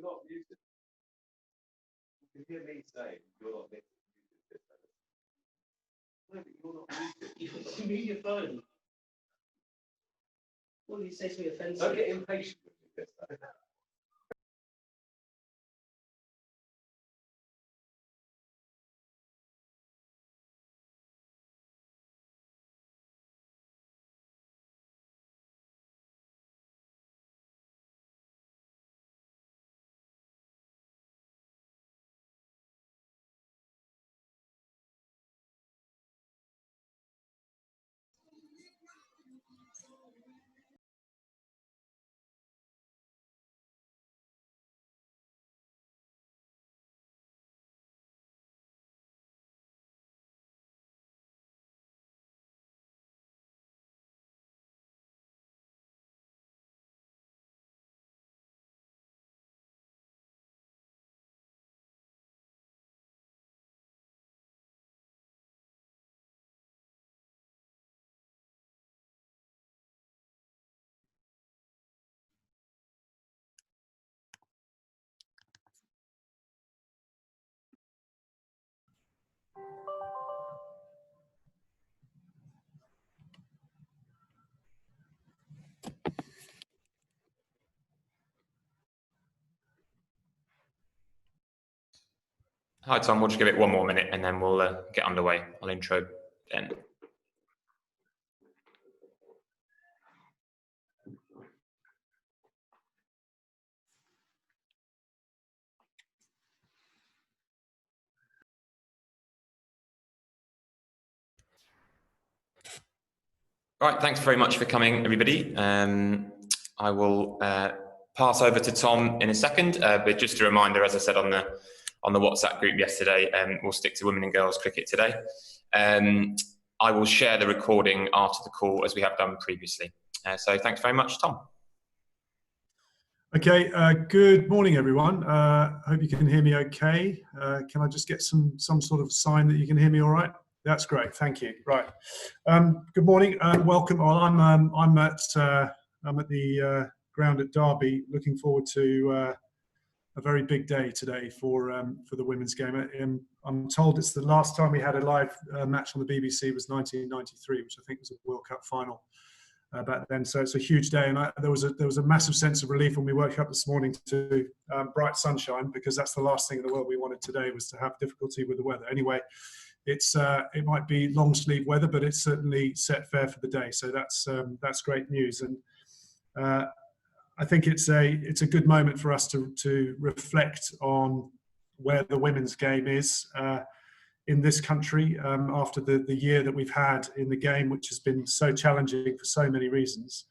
not muted. You can hear me saying you're not muted. No, but you're not muted. You mute your phone. What do you say to me offensive? Don't get impatient with this. Hi, Tom. We'll just give it one more minute and then we'll get underway. I'll intro then. All right, thanks very much for coming, everybody. I will pass over to Tom in a second, but just a reminder, as I said on the WhatsApp group yesterday, we'll stick to women and girls cricket today. I will share the recording after the call as we have done previously. So thanks very much, Tom. Okay, good morning, everyone. Hope you can hear me okay. Can I just get some sort of sign that you can hear me all right? That's great, thank you. Right, good morning and welcome. Well, I'm at the ground at Derby, looking forward to a very big day today for the women's game. I'm told it's the last time we had a live match on the BBC was 1993, which I think was a World Cup final back then. So it's a huge day, and there was a massive sense of relief when we woke up this morning to bright sunshine, because that's the last thing in the world we wanted today, was to have difficulty with the weather. Anyway, it might be long sleeve weather, but it's certainly set fair for the day. So that's great news, and I think it's a good moment for us to reflect on where the women's game is in this country after the year that we've had in the game, which has been so challenging for so many reasons.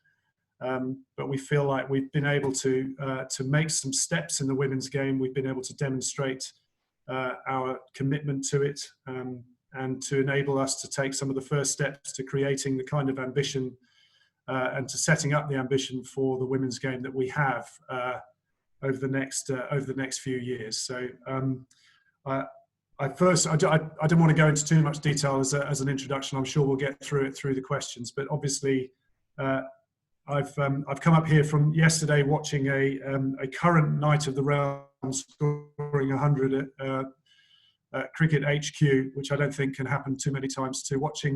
But we feel like we've been able to make some steps in the women's game. We've been able to demonstrate our commitment to it, and to enable us to take some of the first steps to creating the kind of ambition and to setting up the ambition for the women's game that we have over the next few years. So I don't want to go into too much detail as an introduction. I'm sure we'll get through it through the questions. But obviously, I've come up here from yesterday watching a current Knight of the Realm scoring 100 at Cricket HQ, which I don't think can happen too many times, to watching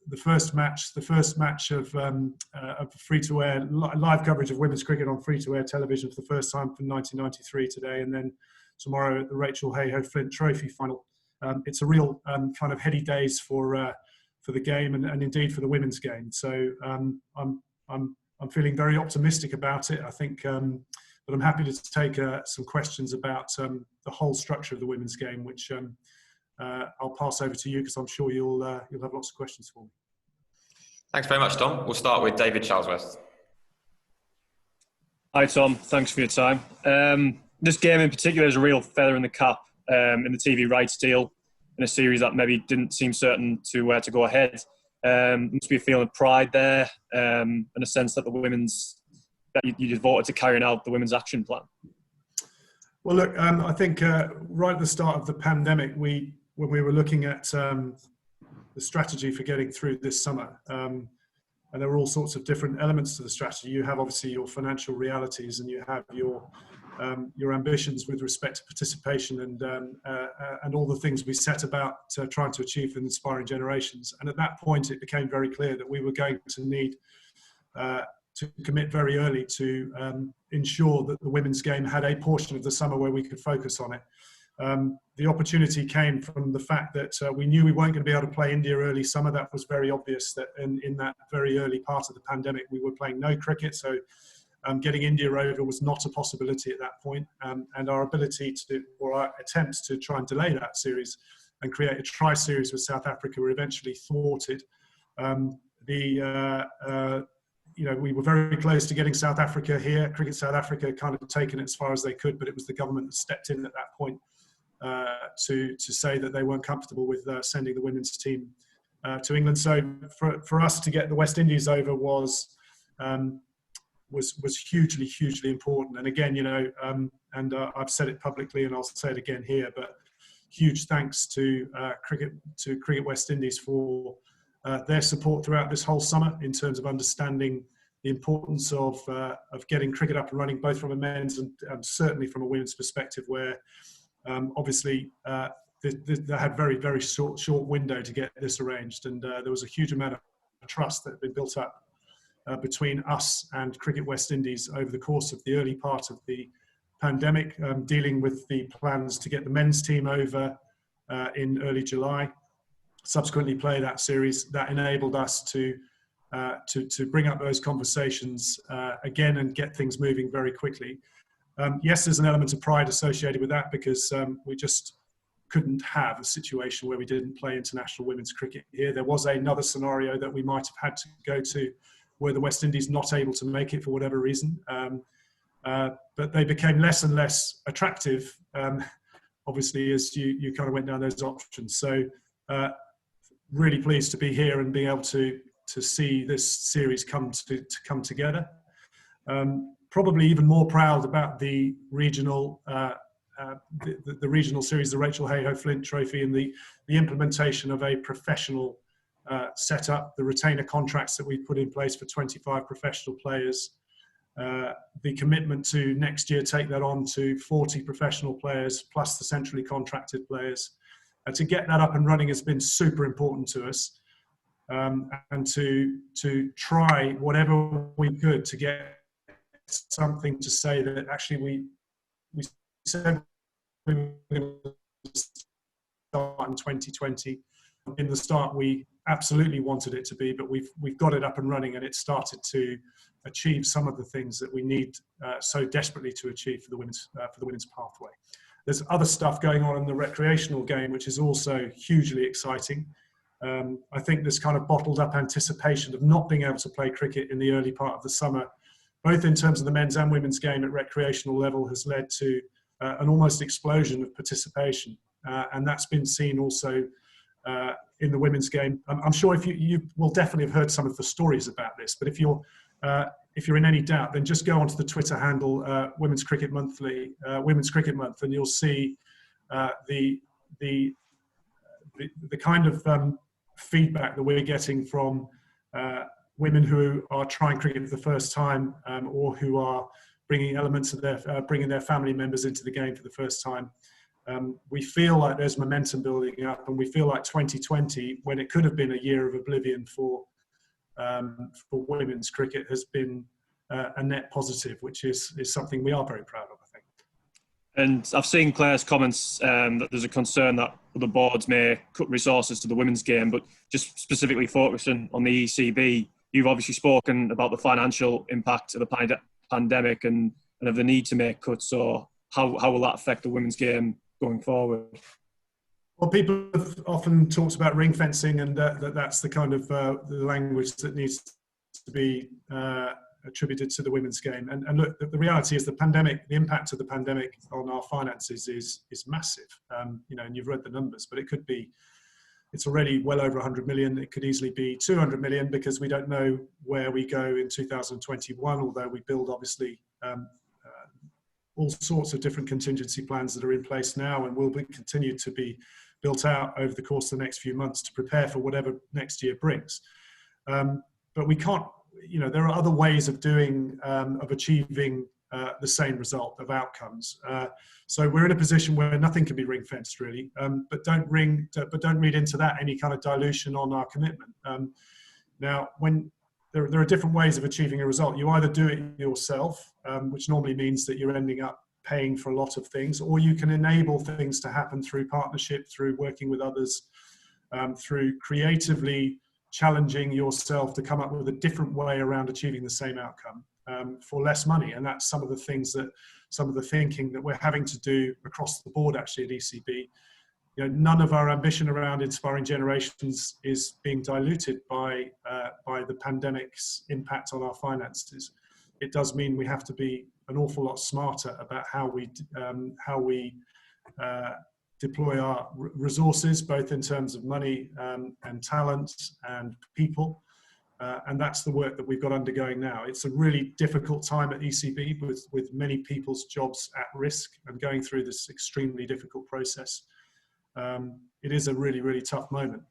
the first match of free-to-air live coverage of women's cricket on free-to-air television for the first time from 1993 today, and then tomorrow at the Rachel Hayhoe Flint Trophy final. It's a real kind of heady days for the game and indeed for the women's game. So I'm feeling very optimistic about it. I think, but I'm happy to take some questions about the whole structure of the women's game, which I'll pass over to you, because I'm sure you'll have lots of questions for me. Thanks very much, Tom. We'll start with David Charlesworth. Hi, Tom. Thanks for your time. This game in particular is a real feather in the cap in the TV rights deal, in a series that maybe didn't seem certain to go ahead. Must be a feeling of pride there, and a sense that that you devoted to carrying out the women's action plan. Well, look, I think right at the start of the pandemic, when we were looking at the strategy for getting through this summer, and there were all sorts of different elements to the strategy. You have obviously your financial realities, and you have your ambitions with respect to participation and all the things we set about trying to achieve in Inspiring Generations. And at that point, it became very clear that we were going to need to commit very early to ensure that the women's game had a portion of the summer where we could focus on it. The opportunity came from the fact that we knew we weren't going to be able to play India early summer. That was very obvious that in that very early part of the pandemic, we were playing no cricket. So getting India over was not a possibility at that point. And our ability to, or our attempts to try and delay that series and create a tri-series with South Africa were eventually thwarted. We were very close to getting South Africa here. Cricket South Africa kind of taken it as far as they could, but it was the government that stepped in at that point to say that they weren't comfortable with sending the women's team to England. So for us to get the West Indies over was hugely, hugely important. And again, I've said it publicly and I'll say it again here, but huge thanks to Cricket West Indies for their support throughout this whole summer in terms of understanding the importance of getting cricket up and running, both from a men's and certainly from a women's perspective, where obviously they had very, very short window to get this arranged. And there was a huge amount of trust that had been built up between us and Cricket West Indies over the course of the early part of the pandemic, dealing with the plans to get the men's team over in early July, subsequently play that series. That enabled us to bring up those conversations again and get things moving very quickly. Yes, there's an element of pride associated with that because we just couldn't have a situation where we didn't play international women's cricket here. There was another scenario that we might have had to go to were the West Indies not able to make it for whatever reason. But they became less and less attractive, obviously, as you kind of went down those options. So really pleased to be here and being able to see this series come together. Probably even more proud about the regional the regional series, the Rachel Hayhoe Flint Trophy, and the implementation of a professional setup, the retainer contracts that we've put in place for 25 professional players, the commitment to next year take that on to 40 professional players plus the centrally contracted players. To get that up and running has been super important to us, and to try whatever we could to get something to say that actually we said we were going to start in 2020. In the start, we absolutely wanted it to be, but we've got it up and running, and it started to achieve some of the things that we need so desperately to achieve for the women's pathway. There's other stuff going on in the recreational game, which is also hugely exciting. I think this kind of bottled up anticipation of not being able to play cricket in the early part of the summer, both in terms of the men's and women's game at recreational level, has led to an almost explosion of participation. And that's been seen also in the women's game. I'm sure if you will definitely have heard some of the stories about this, but if you're in any doubt, then just go onto the Twitter handle Women's Cricket Month, and you'll see the kind of feedback that we're getting from women who are trying cricket for the first time, or who are bringing elements of bringing their family members into the game for the first time. We feel like there's momentum building up, and we feel like 2020, when it could have been a year of oblivion for women's cricket, has been a net positive, which is something we are very proud of, I think. And I've seen Claire's comments that there's a concern that the boards may cut resources to the women's game, but just specifically focusing on the ECB, you've obviously spoken about the financial impact of the pandemic and of the need to make cuts. So how will that affect the women's game going forward? Well, people have often talked about ring fencing, and that's the kind of the language that needs to be attributed to the women's game. And look, the reality is the impact of the pandemic on our finances is massive. And you've read the numbers, but it's already well over 100 million. It could easily be 200 million because we don't know where we go in 2021, although we build obviously all sorts of different contingency plans that are in place now and will be continued to be built out over the course of the next few months to prepare for whatever next year brings. but we can't, there are other ways of doing, of achieving the same result of outcomes. So we're in a position where nothing can be ring fenced really, but don't read into that any kind of dilution on our commitment. Now, when there are different ways of achieving a result. You either do it yourself, which normally means that you're ending up paying for a lot of things, or you can enable things to happen through partnership, through working with others, through creatively challenging yourself to come up with a different way around achieving the same outcome for less money. And that's some of the thinking that we're having to do across the board actually at ECB. None of our ambition around inspiring generations is being diluted by the pandemic's impact on our finances. It does mean we have to be an awful lot smarter about how we deploy our resources, both in terms of money and talent and people. And that's the work that we've got undergoing now. It's a really difficult time at ECB with many people's jobs at risk and going through this extremely difficult process. It is a really, really tough moment,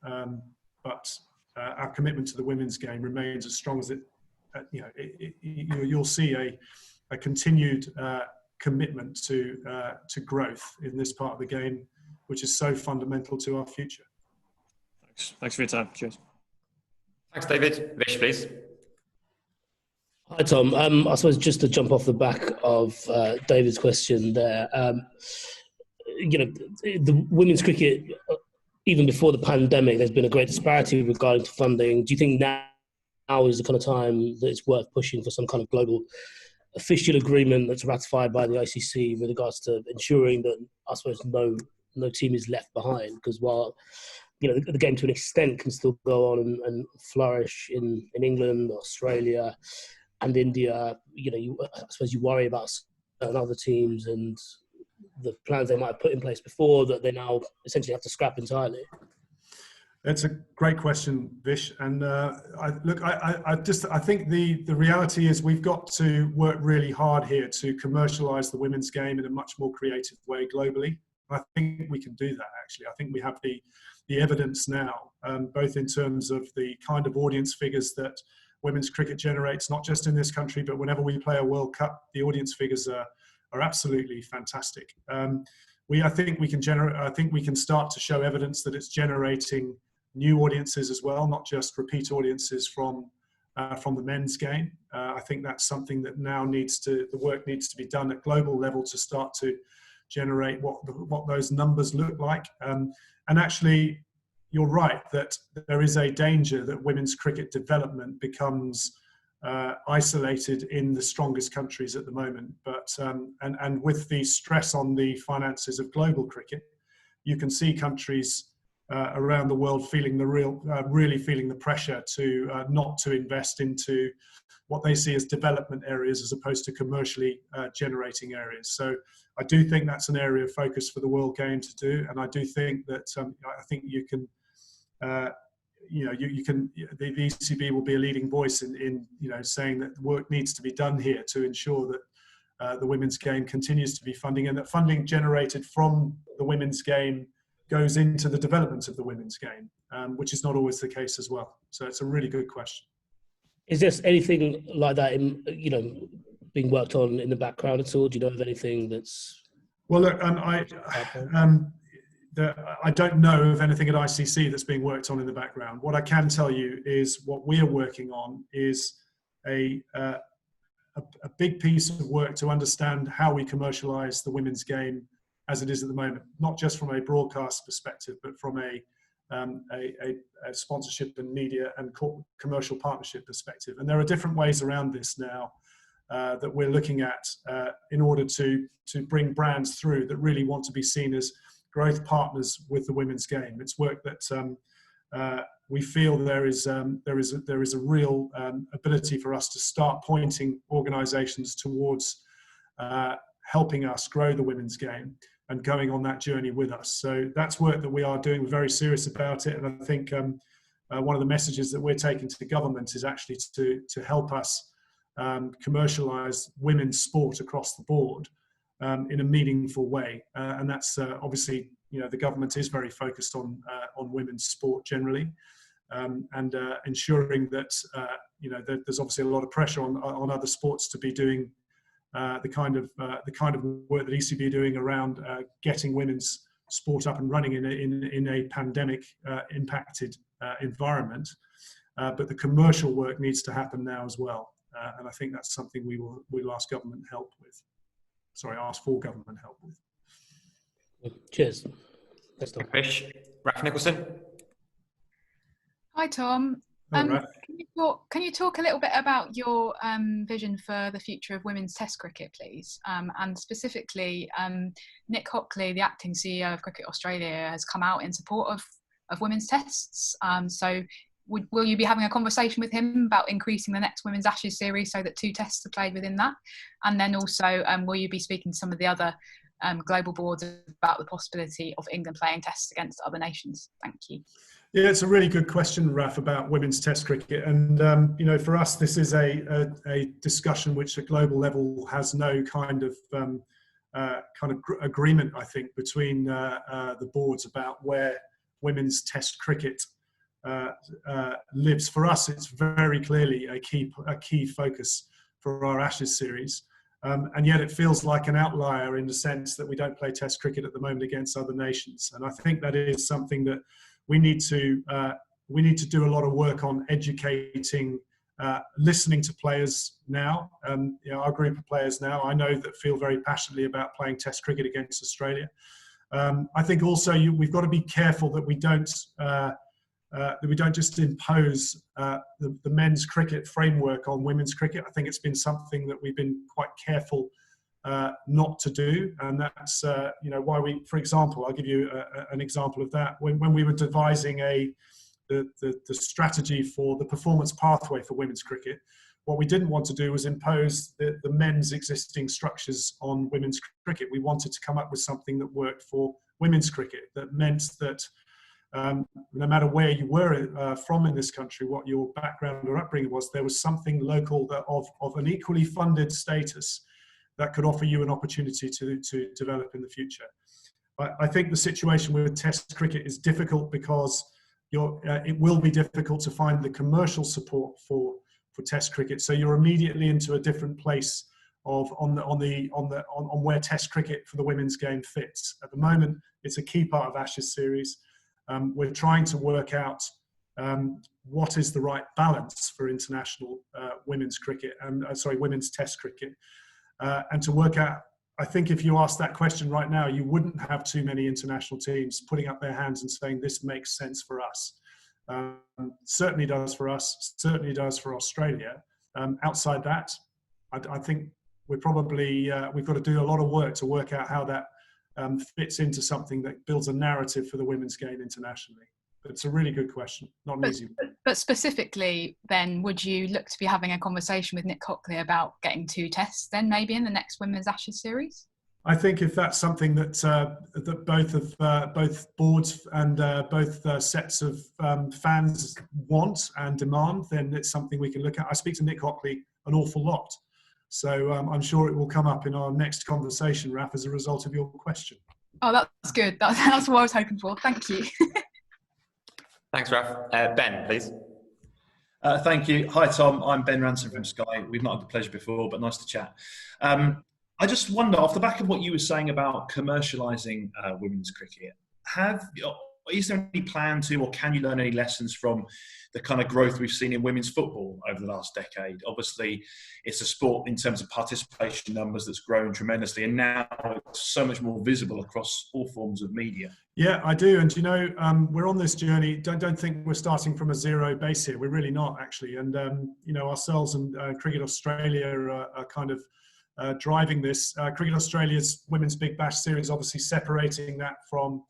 but our commitment to the women's game remains as strong as it. You'll see a continued commitment to growth in this part of the game, which is so fundamental to our future. Thanks for your time. Cheers. Thanks, David. Vish, please. Hi, Tom. I suppose just to jump off the back of David's question there, the women's cricket, even before the pandemic, there's been a great disparity regarding to funding. Do you think now is the kind of time that it's worth pushing for some kind of global official agreement that's ratified by the ICC with regards to ensuring that, I suppose, no team is left behind? Because while the game to an extent can still go on and flourish in England, Australia, and India, I suppose you worry about certain other teams and the plans they might have put in place before that they now essentially have to scrap entirely. That's a great question, Vish. And I think the reality is we've got to work really hard here to commercialise the women's game in a much more creative way globally. I think we can do that, actually. I think we have the evidence now, both in terms of the kind of audience figures that women's cricket generates, not just in this country, but whenever we play a World Cup, the audience figures are absolutely fantastic. I think we can start to show evidence that it's generating new audiences as well, not just repeat audiences from the men's game. I think that's something that now the work needs to be done at global level to start to generate what those numbers look like. And actually, you're right that there is a danger that women's cricket development becomes isolated in the strongest countries at the moment. But and with the stress on the finances of global cricket, you can see countries around the world feeling really feeling the pressure to not to invest into what they see as development areas as opposed to commercially generating areas. So I do think that's an area of focus for the world game to do, and I do think that I think you can. The ECB will be a leading voice in saying that work needs to be done here to ensure that the women's game continues to be funding, and that funding generated from the women's game goes into the development of the women's game, which is not always the case as well. So it's a really good question. Is there anything like that being worked on in the background at all? Do you know of anything that's? Well, look, I don't know of anything at ICC that's being worked on in the background. What I can tell you is what we are working on is a big piece of work to understand how we commercialise the women's game as it is at the moment, not just from a broadcast perspective, but from a sponsorship and media and commercial partnership perspective. And there are different ways around this now that we're looking at in order to bring brands through that really want to be seen as growth partners with the women's game. It's work that we feel there is a real ability for us to start pointing organisations towards helping us grow the women's game and going on that journey with us. So that's work that we are doing. We're very serious about it, and I think one of the messages that we're taking to the government is actually to help us commercialise women's sport across the board in a meaningful way, and that's obviously the government is very focused on women's sport generally, and ensuring that there's obviously a lot of pressure on other sports to be doing the kind of work that ECB are doing around getting women's sport up and running in a pandemic impacted environment. But the commercial work needs to happen now as well, and I think that's something we'll ask government help with. Sorry, ask for government help with. Cheers. Thanks, Tom. Fish. Raf Nicholson. Hi, Tom. Hello, Raf. Can you talk a little bit about your vision for the future of women's Test cricket, please? And specifically, Nick Hockley, the acting CEO of Cricket Australia, has come out in support of women's Tests. So will you be having a conversation with him about increasing the next Women's Ashes series so that 2 Tests are played within that? And then also, will you be speaking to some of the other global boards about the possibility of England playing Tests against other nations? Thank you. Yeah, it's a really good question, Raf, about women's Test cricket. And, for us, this is a discussion which at global level has no kind of agreement, I think, between the boards about where women's Test cricket lives. For us, it's very clearly a key focus for our Ashes series. And yet it feels like an outlier in the sense that we don't play Test cricket at the moment against other nations. And I think that is something that we need to do a lot of work on educating, listening to players now. Our group of players now, I know, that feel very passionately about playing Test cricket against Australia. I think also we've got to be careful that we don't just impose the men's cricket framework on women's cricket. I think it's been something that we've been quite careful not to do, and that's why we, for example, I'll give you an example of that. When we were devising the strategy for the performance pathway for women's cricket, what we didn't want to do was impose the men's existing structures on women's cricket. We wanted to come up with something that worked for women's cricket, that meant that no matter where you were from in this country, what your background or upbringing was, there was something local of an equally funded status that could offer you an opportunity to develop in the future. I think the situation with Test cricket is difficult because it will be difficult to find the commercial support for Test cricket. So you're immediately into a different place on where Test cricket for the women's game fits. At the moment, it's a key part of Ashes series. We're trying to work out what is the right balance for international women's cricket and women's Test cricket, and to work out. I think if you ask that question right now, you wouldn't have too many international teams putting up their hands and saying this makes sense for us. Certainly does for us. Certainly does for Australia. Outside that, I think we've got to do a lot of work to work out how that fits into something that builds a narrative for the women's game internationally. But it's a really good question, not an easy one. But specifically, then, would you look to be having a conversation with Nick Hockley about getting 2 Tests then maybe in the next Women's Ashes series? I think if that's something that both boards and both sets of fans want and demand, then it's something we can look at. I speak to Nick Hockley an awful lot, so I'm sure it will come up in our next conversation, Raf, as a result of your question. Oh, that's good. That's what I was hoping for. Thank you. Thanks, Raf. Ben, please. Thank you. Hi, Tom. I'm Ben Ransom from Sky. We've not had the pleasure before, but nice to chat. I just wonder, off the back of what you were saying about commercialising women's cricket, is there any plan to, or can you learn any lessons from the kind of growth we've seen in women's football over the last decade? Obviously, it's a sport in terms of participation numbers that's grown tremendously, and now it's so much more visible across all forms of media. Yeah, I do. And, we're on this journey. Don't think we're starting from a zero base here. We're really not, actually. And, ourselves and Cricket Australia are kind of driving this. Cricket Australia's Women's Big Bash series, obviously separating that from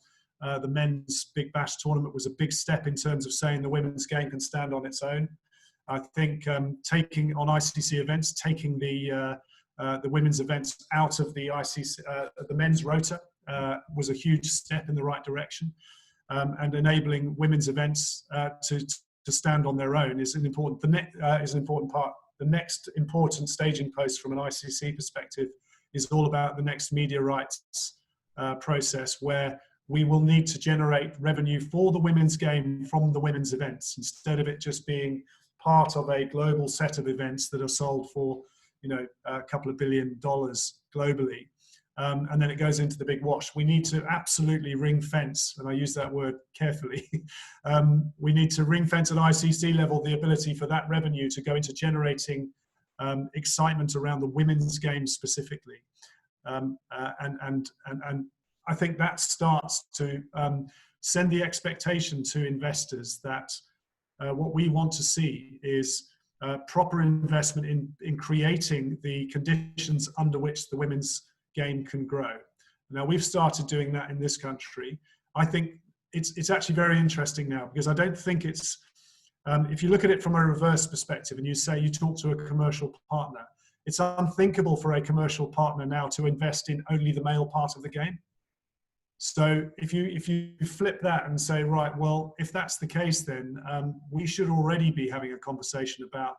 the men's Big Bash tournament, was a big step in terms of saying the women's game can stand on its own. I think taking on ICC events, taking the women's events out of the ICC, the men's rota, was a huge step in the right direction, and enabling women's events to stand on their own is an important part. The next important staging post from an ICC perspective is all about the next media rights process, where we will need to generate revenue for the women's game from the women's events, instead of it just being part of a global set of events that are sold for, a couple of $1 billion globally. And then it goes into the big wash. We need to absolutely ring fence, and I use that word carefully. We need to ring fence at ICC level the ability for that revenue to go into generating excitement around the women's game specifically. And I think that starts to send the expectation to investors that what we want to see is proper investment in creating the conditions under which the women's game can grow. Now, we've started doing that in this country. I think it's actually very interesting now, because I don't think it's, if you look at it from a reverse perspective and you say you talk to a commercial partner, it's unthinkable for a commercial partner now to invest in only the male part of the game. So if you flip that and say, right, well, if that's the case, then we should already be having a conversation about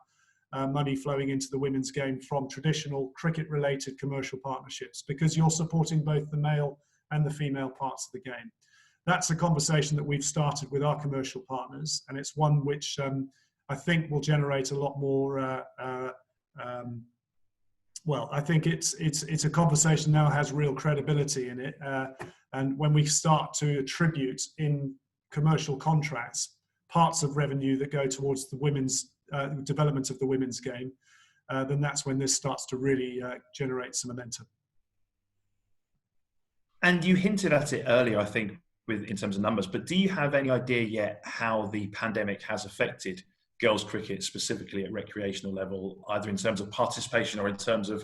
money flowing into the women's game from traditional cricket-related commercial partnerships, because you're supporting both the male and the female parts of the game. That's a conversation that we've started with our commercial partners, and it's one which I think will generate a lot more. Well, I think it's a conversation now has real credibility in it, and when we start to attribute in commercial contracts parts of revenue that go towards the women's development of the women's game, then that's when this starts to really generate some momentum. And you hinted at it earlier, I think, in terms of numbers, but do you have any idea yet how the pandemic has affected girls' cricket, specifically at recreational level, either in terms of participation or in terms of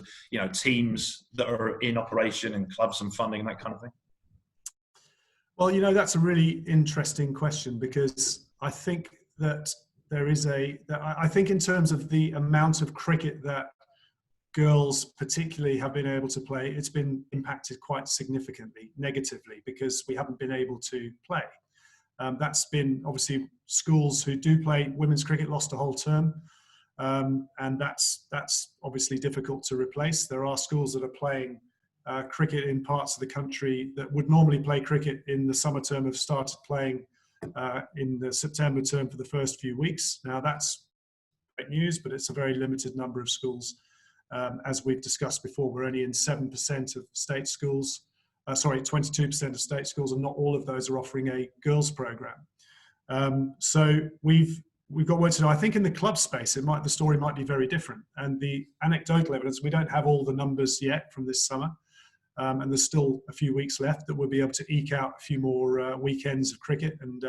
teams that are in operation and clubs and funding and that kind of thing? Well, that's a really interesting question, because I think that I think in terms of the amount of cricket that girls particularly have been able to play, it's been impacted quite significantly negatively, because we haven't been able to play. That's been, obviously, schools who do play women's cricket lost a whole term, and that's obviously difficult to replace. There are schools that are playing cricket in parts of the country that would normally play cricket in the summer term have started playing in the September term for the first few weeks. Now, that's great news, but it's a very limited number of schools. As we've discussed before, we're only in 7% of state schools. 22% of state schools, and not all of those are offering a girls program. So we've got work to do. I think in the club space, the story might be very different. And the anecdotal evidence, we don't have all the numbers yet from this summer, and there's still a few weeks left that we'll be able to eke out a few more weekends of cricket. And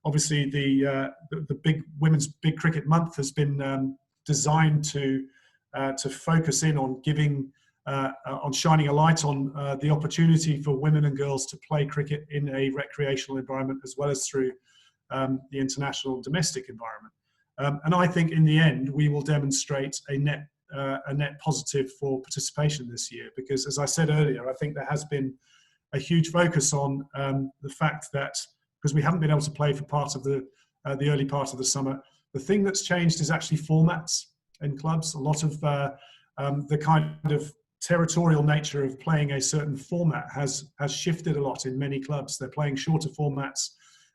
obviously, the big women's big cricket month has been designed to focus in on giving. On shining a light on the opportunity for women and girls to play cricket in a recreational environment, as well as through the international and domestic environment. And I think in the end, we will demonstrate a net positive for participation this year, because, as I said earlier, I think there has been a huge focus on the fact that, because we haven't been able to play for part of the early part of the summer, the thing that's changed is actually formats in clubs. A lot of the kind of territorial nature of playing a certain format has shifted a lot in many clubs. They're playing shorter formats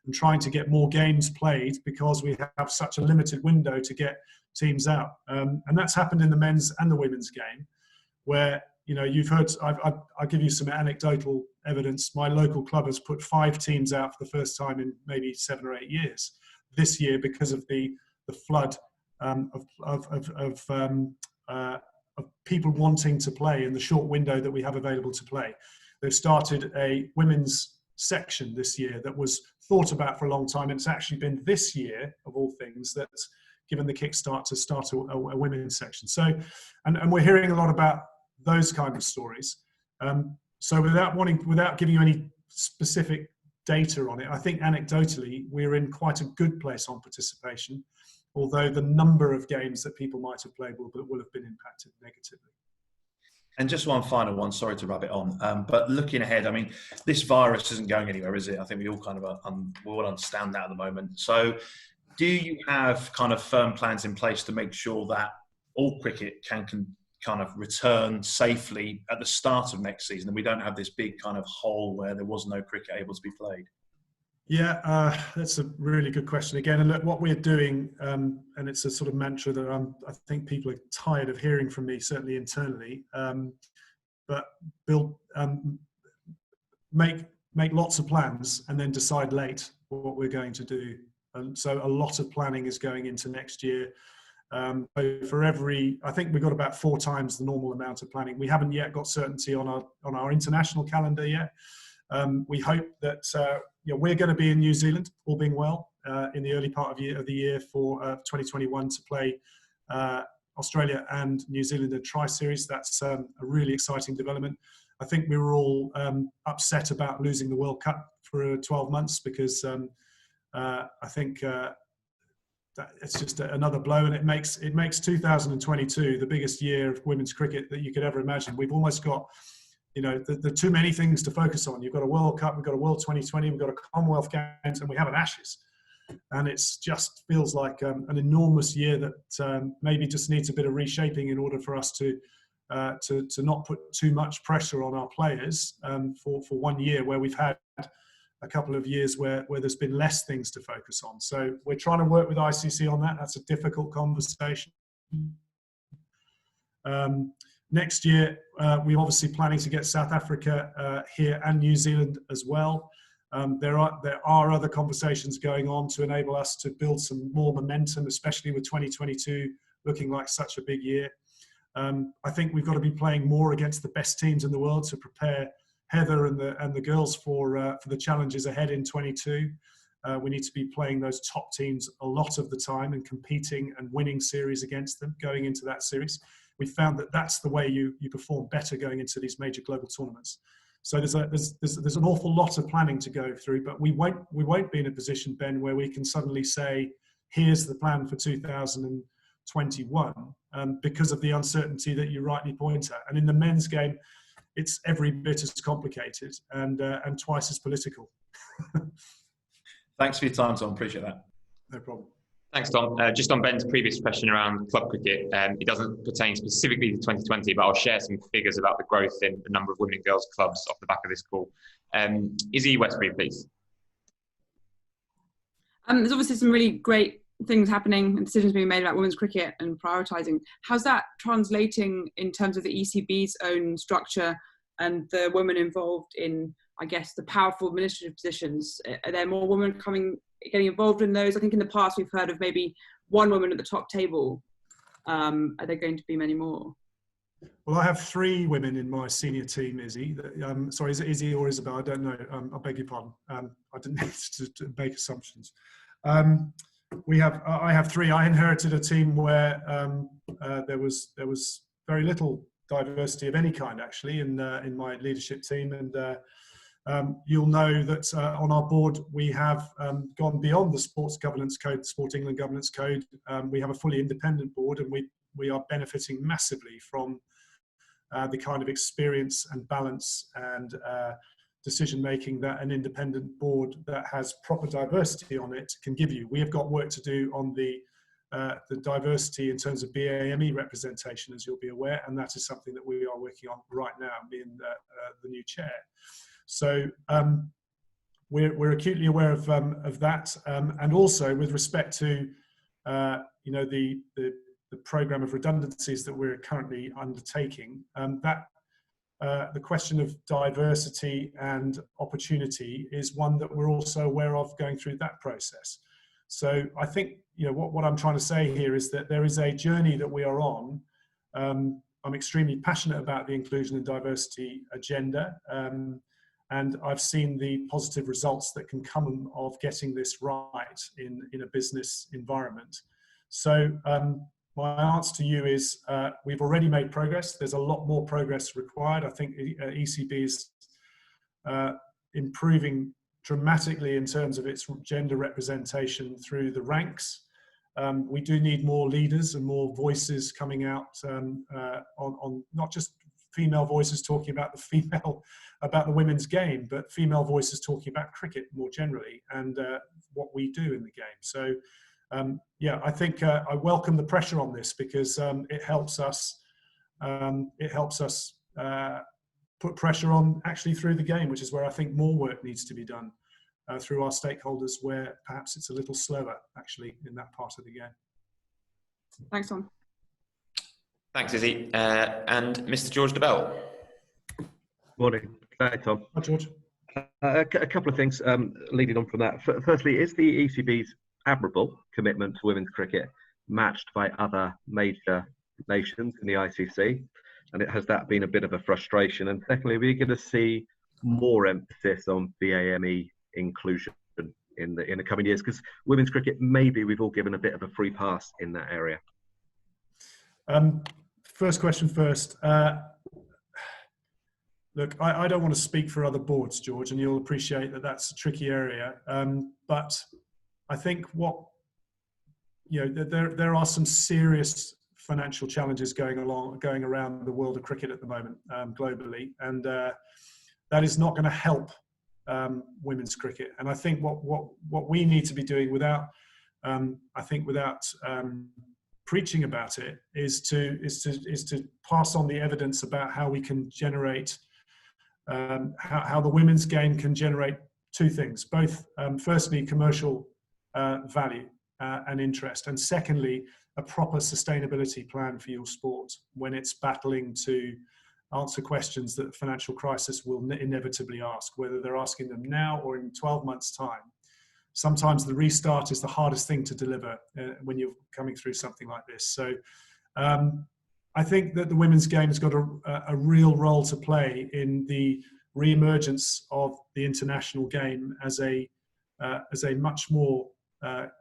and trying to get more games played, because we have such a limited window to get teams out. And that's happened in the men's and the women's game, where, you've heard, I'll give you some anecdotal evidence. My local club has put 5 teams out for the first time in maybe 7 or 8 years this year, because of the flood of people wanting to play in the short window that we have available to play. They've started a women's section this year that was thought about for a long time. And it's actually been this year, of all things, that's given the kickstart to start a women's section. So, and we're hearing a lot about those kind of stories. So without giving you any specific data on it, I think anecdotally, we're in quite a good place on participation, although the number of games that people might have played will have been impacted negatively. And just one final one, sorry to rub it on, but looking ahead, I mean, this virus isn't going anywhere, is it? I think we all kind of we all understand that at the moment. So do you have kind of firm plans in place to make sure that all cricket can kind of return safely at the start of next season, and we don't have this big kind of hole where there was no cricket able to be played? Yeah, that's a really good question again. And look, what we're doing, and it's a sort of mantra that I think people are tired of hearing from me, certainly internally. But build, make lots of plans and then decide late what we're going to do. And so a lot of planning is going into next year. So I think we've got about 4 times the normal amount of planning. We haven't yet got certainty on our international calendar yet. We hope that we're going to be in New Zealand, all being well, in the early part of the year for 2021 to play Australia and New Zealand in Tri-Series. That's a really exciting development. I think we were all upset about losing the World Cup for 12 months because I think that it's just another blow, and it makes 2022 the biggest year of women's cricket that you could ever imagine. We've almost got, the too many things to focus on. You've got a World Cup, we've got a World 2020, we've got a Commonwealth Games, and we have an Ashes. And it just feels like an enormous year that maybe just needs a bit of reshaping in order for us to not put too much pressure on our players for 1 year where we've had a couple of years where there's been less things to focus on. So we're trying to work with ICC on that. That's a difficult conversation. Next year, we're obviously planning to get South Africa here and New Zealand as well. There are other conversations going on to enable us to build some more momentum, especially with 2022 looking like such a big year. I think we've got to be playing more against the best teams in the world to prepare Heather and the girls for the challenges ahead in 22. We need to be playing those top teams a lot of the time and competing and winning series against them going into that series. We found that that's the way you perform better going into these major global tournaments. So there's an awful lot of planning to go through, but we won't be in a position, Ben, where we can suddenly say, here's the plan for 2021, because of the uncertainty that you rightly point at. And in the men's game, it's every bit as complicated and twice as political. Thanks for your time, Tom. Appreciate that. No problem. Thanks, Tom. Just on Ben's previous question around club cricket, it doesn't pertain specifically to 2020, but I'll share some figures about the growth in the number of women and girls clubs off the back of this call. Izzy Westbury, please. There's obviously some really great things happening and decisions being made about women's cricket and prioritising. How's that translating in terms of the ECB's own structure and the women involved in, I guess, the powerful administrative positions? Are there more women getting involved in those? I think in the past we've heard of maybe one woman at the top table. Are there going to be many more? Well, I have 3 women in my senior team, Izzy. Sorry, is it Izzy or Isabel? I don't know. I beg your pardon. I didn't need to make assumptions. I have 3. I inherited a team where there was very little diversity of any kind, actually, in my leadership team, and you'll know that on our board we have gone beyond the Sports Governance Code, the Sport England Governance Code. We have a fully independent board, and we are benefiting massively from the kind of experience and balance and decision making that an independent board that has proper diversity on it can give you. We have got work to do on the diversity in terms of BAME representation, as you'll be aware, and that is something that we are working on right now, being the new chair. So we're acutely aware of that, and also with respect to the program of redundancies that we're currently undertaking. The question of diversity and opportunity is one that we're also aware of going through that process. So I think what I'm trying to say here is that there is a journey that we are on. I'm extremely passionate about the inclusion and diversity agenda. And I've seen the positive results that can come of getting this right in a business environment. So my answer to you is we've already made progress. There's a lot more progress required. I think ECB is improving dramatically in terms of its gender representation through the ranks. We do need more leaders and more voices coming out on not just female voices talking about the women's game, but female voices talking about cricket more generally and what we do in the game. So yeah, I think I welcome the pressure on this because it helps us put pressure on actually through the game, which is where I think more work needs to be done. through our stakeholders where perhaps it's a little slower actually in that part of the game. Thanks, Tom. Thanks, Izzy. And Mr. George DeBell. Morning. Thanks, Tom. Hi, George. A couple of things leading on from that. Firstly, is the ECB's admirable commitment to women's cricket matched by other major nations in the ICC? And has that been a bit of a frustration? And secondly, are we going to see more emphasis on BAME inclusion in the coming years? Because women's cricket, maybe we've all given a bit of a free pass in that area. First question first. Look, I don't want to speak for other boards, George, and you'll appreciate that that's a tricky area. But I think there are some serious financial challenges going around the world of cricket at the moment, globally, and that is not going to help women's cricket. And I think what we need to be doing without preaching about it is to pass on the evidence about how we can generate. How the women's game can generate two things, both firstly commercial value and interest, and secondly a proper sustainability plan for your sport when it's battling to answer questions that the financial crisis will inevitably ask, whether they're asking them now or in 12 months' time. Sometimes the restart is the hardest thing to deliver when you're coming through something like this. So I think that the women's game has got a real role to play in the re-emergence of the international game as a much more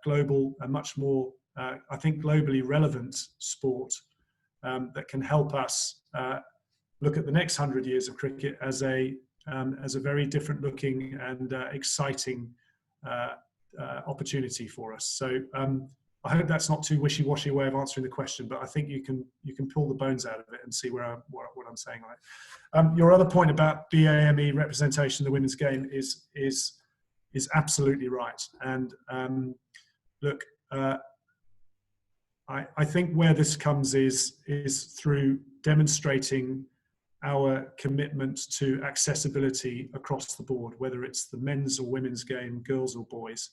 global, a much more, I think, globally relevant sport that can help us look at the next 100 years of cricket as a very different looking and exciting opportunity for us. So I hope that's not too wishy-washy way of answering the question, but I think you can pull the bones out of it and see what I'm saying on it. Your other point about BAME representation in the women's game is absolutely right. And look, I think where this comes is through demonstrating our commitment to accessibility across the board, whether it's the men's or women's game, girls or boys,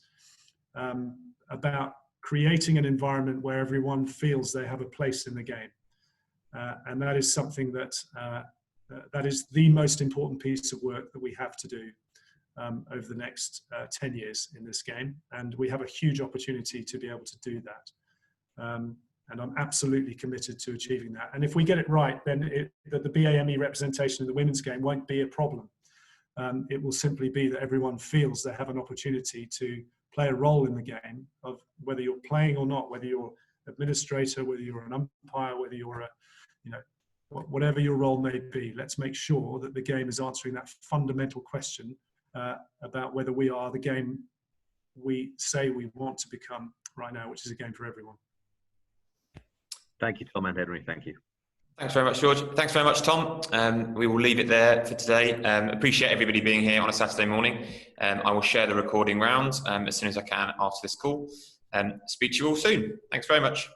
about creating an environment where everyone feels they have a place in the game. And that is something that is the most important piece of work that we have to do over the next 10 years in this game. And we have a huge opportunity to be able to do that. And I'm absolutely committed to achieving that. And if we get it right, then the BAME representation in the women's game won't be a problem. It will simply be that everyone feels they have an opportunity to play a role in the game, of whether you're playing or not, whether you're an administrator, whether you're an umpire, whether you're whatever your role may be. Let's make sure that the game is answering that fundamental question about whether we are the game we say we want to become right now, which is a game for everyone. Thank you, Tom and Henry. Thank you. Thanks very much, George. Thanks very much, Tom. We will leave it there for today. Appreciate everybody being here on a Saturday morning. I will share the recording round as soon as I can after this call. Speak to you all soon. Thanks very much.